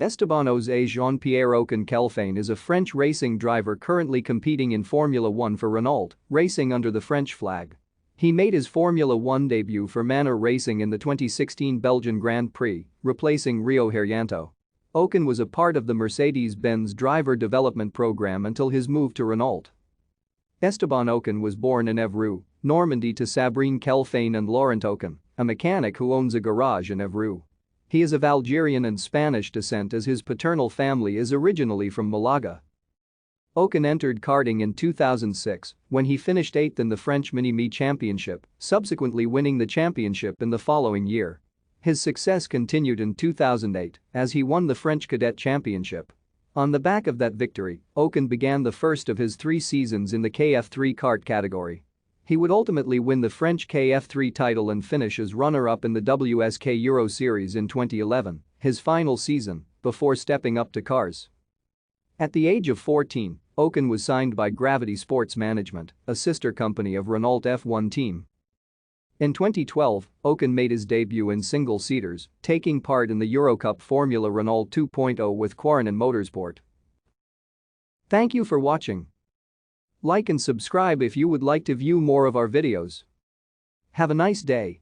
Esteban José Jean-Pierre Ocon-Khelfane is a French racing driver currently competing in Formula One for Renault, racing under the French flag. He made his Formula One debut for Manor Racing in the 2016 Belgian Grand Prix, replacing Rio Haryanto. Ocon was a part of the Mercedes-Benz driver development program until his move to Renault. Esteban Ocon was born in Évreux, Normandy to Sabrine Khelfane and Laurent Ocon, a mechanic who owns a garage in Évreux. He is of Algerian and Spanish descent as his paternal family is originally from Malaga. Ocon entered karting in 2006 when he finished 8th in the French Mini-Me Championship, subsequently winning the championship in the following year. His success continued in 2008 as he won the French Cadet Championship. On the back of that victory, Ocon began the first of his 3 seasons in the KF3 kart category. He would ultimately win the French KF3 title and finish as runner-up in the WSK Euro Series in 2011, his final season, before stepping up to cars. At the age of 14, Ocon was signed by Gravity Sports Management, a sister company of Renault F1 team. In 2012, Ocon made his debut in single-seaters, taking part in the Eurocup Formula Renault 2.0 with Quarren Motorsport. Thank you for watching. Like and subscribe if you would like to view more of our videos. Have a nice day.